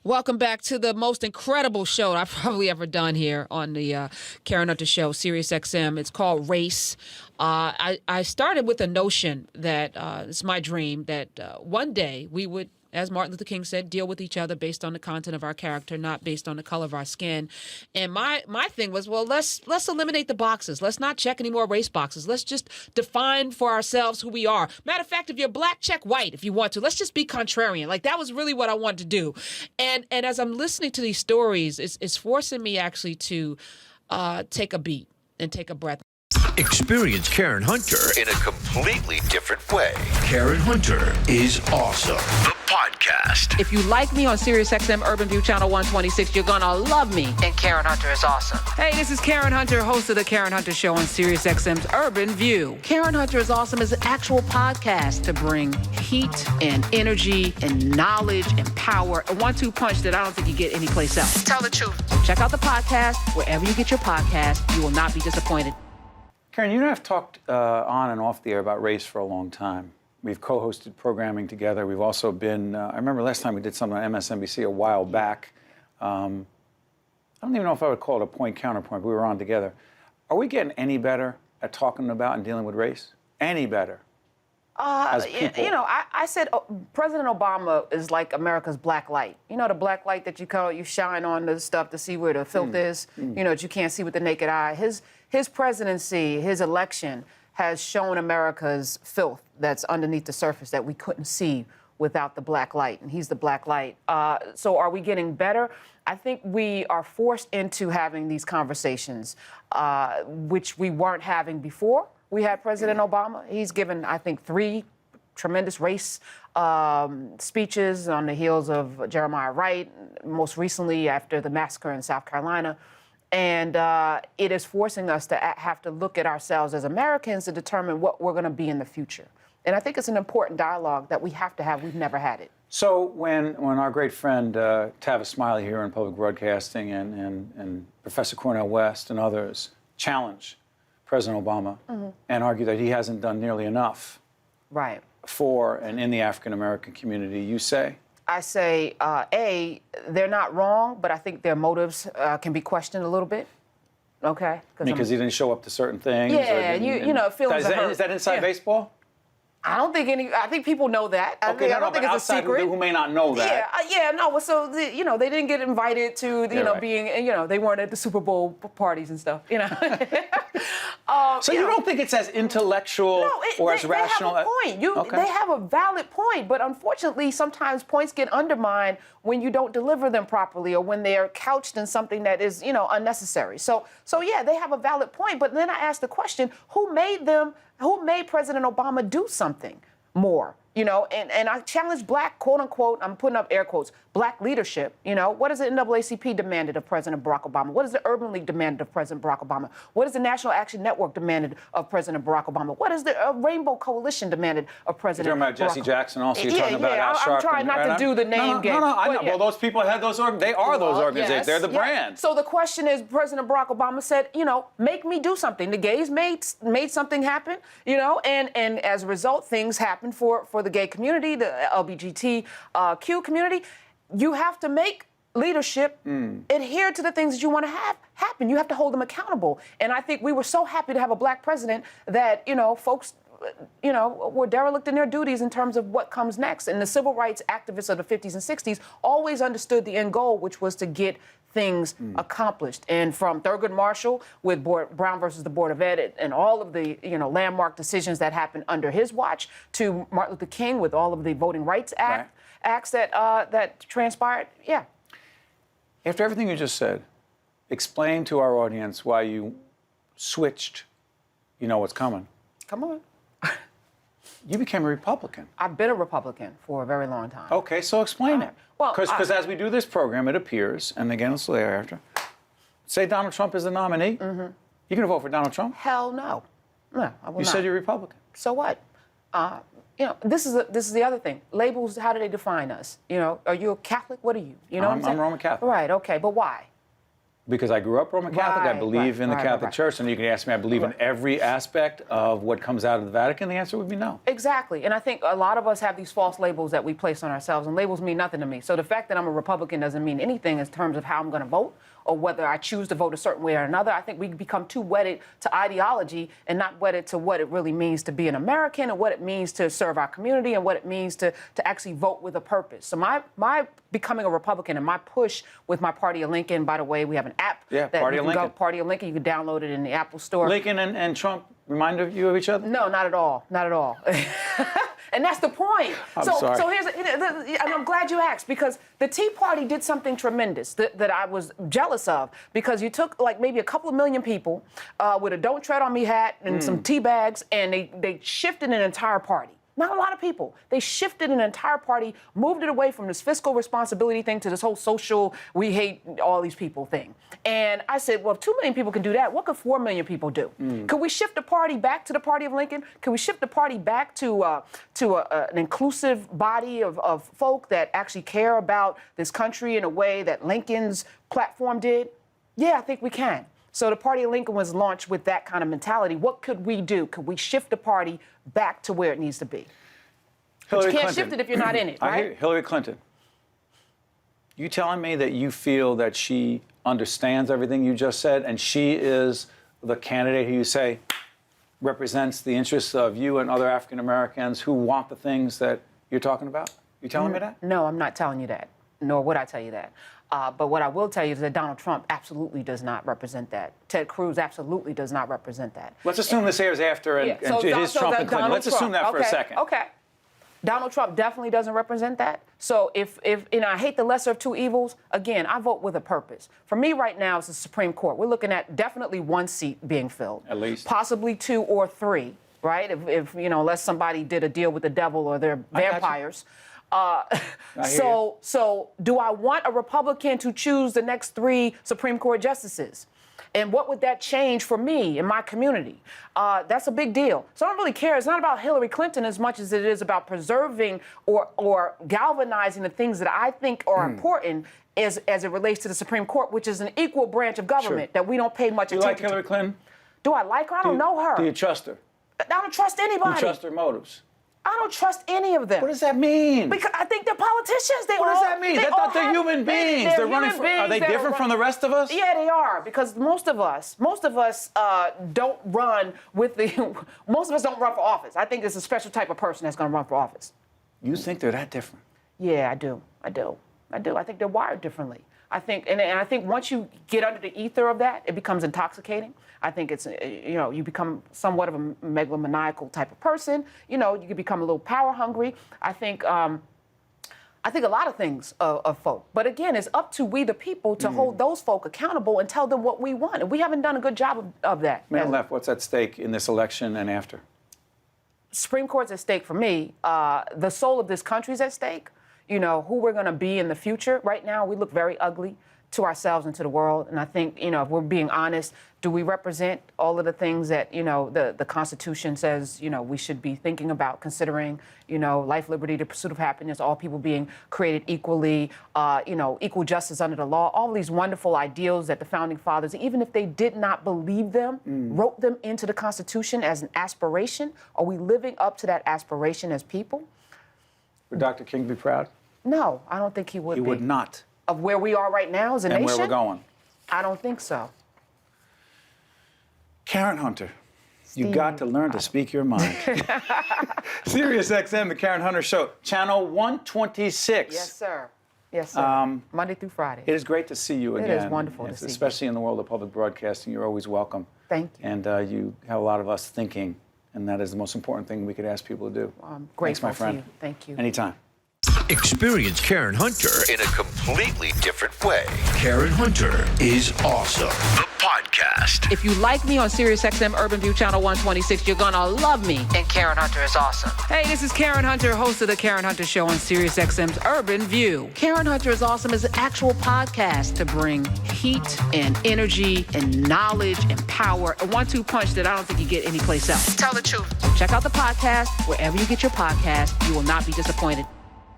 Welcome back to the most incredible show I've probably ever done here on the Karen Hunter Show, SiriusXM. It's called Race. I started with a notion that it's my dream that one day we would, as Martin Luther King said, deal with each other based on the content of our character, not based on the color of our skin. And my thing was, well, let's eliminate the boxes. Let's not check any more race boxes. Let's just define for ourselves who we are. Matter of fact, if you're black, check white if you want to. Let's just be contrarian. Like, that was really what I wanted to do. And as I'm listening to these stories, it's forcing me actually to take a beat and take a breath. Experience Karen Hunter in a completely different way. Karen Hunter is awesome. The podcast. If you like me on SiriusXM Urban View Channel 126, you're gonna love me. And Karen Hunter is awesome. Hey, this is Karen Hunter, host of the Karen Hunter Show on SiriusXM's Urban View. Karen Hunter is awesome is an actual podcast to bring heat and energy and knowledge and power. A 1-2 punch that I don't think you get anyplace else. Tell the truth. Check out the podcast wherever you get your podcast. You will not be disappointed. Karen, you and I have talked on and off the air about race for a long time. We've co-hosted programming together. We've also been, I remember last time we did something on MSNBC a while back. I don't even know if I would call it a point-counterpoint, but we were on together. Are we getting any better at talking about and dealing with race? Any better? As people? You know, I said President Obama is like America's black light. You know, the black light that you shine on the stuff to see where the filth is, you know, that you can't see with the naked eye. His presidency, his election has shown America's filth that's underneath the surface that we couldn't see without the black light, and he's the black light. So are we getting better? I think we are forced into having these conversations, which we weren't having before. We had President Obama. He's given, I think, 3 tremendous race speeches on the heels of Jeremiah Wright, most recently after the massacre in South Carolina. And it is forcing us to have to look at ourselves as Americans to determine what we're going to be in the future. And I think it's an important dialogue that we have to have. We've never had it. So when our great friend Tavis Smiley here in public broadcasting and Professor Cornel West and others challenge President Obama and argue that he hasn't done nearly enough for and in the African-American community, you say? I say, A, they're not wrong, but I think their motives can be questioned a little bit. Okay? Because he didn't show up to certain things? Yeah, you know, feelings are hurt. Is that inside baseball? I don't think I think people know that. I don't think it's a secret. Who may not know that. So, they didn't get invited to, being, they weren't at the Super Bowl parties and stuff, So you don't think it's as intellectual or as rational? They have a point. They have a valid point, but unfortunately, sometimes points get undermined when you don't deliver them properly or when they are couched in something that is, unnecessary. So yeah, they have a valid point, but then I ask the question, who made President Obama do something more? And I challenge black, quote unquote, I'm putting up air quotes, black leadership. What has the NAACP demanded of President Barack Obama? What has the Urban League demanded of President Barack Obama? What has the National Action Network demanded of President Barack Obama? What has the Rainbow Coalition demanded of President You're talking about Jesse Jackson also? You're talking about Al Sharpton. I'm trying not to do the name game. No, I know. Well, those people had those they are those organizations. Yes, they're the brand. So the question is, President Barack Obama said, make me do something. The gays made something happen, and as a result, things happened for the gay community, the LGBTQ community. You have to make leadership adhere to the things that you want to have happen. You have to hold them accountable. And I think we were so happy to have a black president that, folks, were derelict in their duties in terms of what comes next. And the civil rights activists of the 50s and 60s always understood the end goal, which was to get things accomplished. And from Thurgood Marshall with Brown versus the Board of Ed and all of the, landmark decisions that happened under his watch to Martin Luther King with all of the Voting Rights acts that transpired. Yeah. After everything you just said, explain to our audience why you switched. You know what's coming. Come on. You became a Republican. I've been a Republican for a very long time. Okay, so explain it. Well, Because as we do this program, it appears, and again, let's later after, say Donald Trump is the nominee. You going to vote for Donald Trump? Hell no. No, I will not. You said you're Republican. So what? This is the other thing. Labels, how do they define us? Are you a Catholic? What are you? You know what I'm saying? I'm Roman Catholic. Right, okay, but why? Because I grew up Roman Catholic, I believe in the Catholic Church, and you can ask me, I believe in every aspect of what comes out of the Vatican, the answer would be no. Exactly, and I think a lot of us have these false labels that we place on ourselves, and labels mean nothing to me. So the fact that I'm a Republican doesn't mean anything in terms of how I'm going to vote or whether I choose to vote a certain way or another. I think we become too wedded to ideology and not wedded to what it really means to be an American and what it means to serve our community and what it means to actually vote with a purpose. So my becoming a Republican and my push with my Party of Lincoln, by the way, we have an app. Yeah, that Party of Lincoln. Party of Lincoln, you can download it in the Apple Store. Lincoln and Trump remind you of each other? No, not at all. Not at all. And that's the point. I'm sorry. So and I'm glad you asked, because the Tea Party did something tremendous that I was jealous of, because you took like maybe a couple of million people with a "Don't Tread on Me" hat and some tea bags, and they shifted an entire party. Not a lot of people. They shifted an entire party, moved it away from this fiscal responsibility thing to this whole social, we hate all these people thing. And I said, well, if 2 million people can do that, what could 4 million people do? Could we shift the party back to the Party of Lincoln? Could we shift the party back to an inclusive body of folk that actually care about this country in a way that Lincoln's platform did? Yeah, I think we can. So the Party of Lincoln was launched with that kind of mentality. What could we do? Could we shift the party back to where it needs to be? But you can't shift it if you're not in it, right? I hear Hillary Clinton. You telling me that you feel that she understands everything you just said, and she is the candidate who you say represents the interests of you and other African Americans who want the things that you're talking about? You telling me that? No, I'm not telling you that, nor would I tell you that. But what I will tell you is that Donald Trump absolutely does not represent that. Ted Cruz absolutely does not represent that. Let's assume this airs after and it is Trump and Clinton. Let's assume that for a second. Okay. Donald Trump definitely doesn't represent that. So if I hate the lesser of two evils, again, I vote with a purpose. For me right now, it's the Supreme Court. We're looking at definitely one seat being filled. At least. Possibly 2 or 3, right? If unless somebody did a deal with the devil or they're vampires. So do I want a Republican to choose the next 3 Supreme Court justices? And what would that change for me in my community? That's a big deal. So I don't really care. It's not about Hilary Clinton as much as it is about preserving or galvanizing the things that I think are important as it relates to the Supreme Court, which is an equal branch of government that we don't pay much attention to. Do you like Hillary Clinton? Do I like her? I don't know her. Do you trust her? I don't trust anybody. Do you trust her motives? I don't trust any of them. What does that mean? Because I think they're politicians. What does that mean? They're human beings. They're running for. Are they different from the rest of us? Yeah, they are. Because most of us don't run with the. Most of us don't run for office. I think it's a special type of person that's going to run for office. You think they're that different? Yeah, I do. I think they're wired differently. I think, and I think once you get under the ether of that, it becomes intoxicating. I think it's, you become somewhat of a megalomaniacal type of person. You can become a little power hungry. I think a lot of things of folk. But again, it's up to we the people to hold those folk accountable and tell them what we want. And we haven't done a good job of that. Man left, what's at stake in this election and after? Supreme Court's at stake for me. The soul of this country's at stake. Who we're going to be in the future. Right now, we look very ugly to ourselves and to the world. And I think, if we're being honest, do we represent all of the things that, the Constitution says, we should be thinking about, considering, life, liberty, the pursuit of happiness, all people being created equally, equal justice under the law, all these wonderful ideals that the Founding Fathers, even if they did not believe them, wrote them into the Constitution as an aspiration. Are we living up to that aspiration as people? Would Dr. King be proud? No, I don't think he would be. He would not. Of where we are right now as a nation? And where we're going? I don't think so. Karen Hunter, you got to learn to speak your mind. SiriusXM, The Karen Hunter Show, channel 126. Yes, sir. Yes, sir. Monday through Friday. It is great to see you again. It is wonderful to see you. Especially in the world of public broadcasting. You're always welcome. Thank you. And you have a lot of us thinking, and that is the most important thing we could ask people to do. I'm grateful. Thanks, my friend. To you. Thank you. Anytime. Experience Karen Hunter in a completely different way. Karen Hunter is awesome. The podcast. If you like me on SiriusXM Urban View Channel 126, you're gonna love me. And Karen Hunter is awesome. Hey, this is Karen Hunter, host of the Karen Hunter Show on SiriusXM's Urban View. Karen Hunter is awesome is an actual podcast to bring heat and energy and knowledge and power, a 1-2 punch that I don't think you get anyplace else. Tell the truth. Check out the podcast wherever you get your podcast. You will not be disappointed.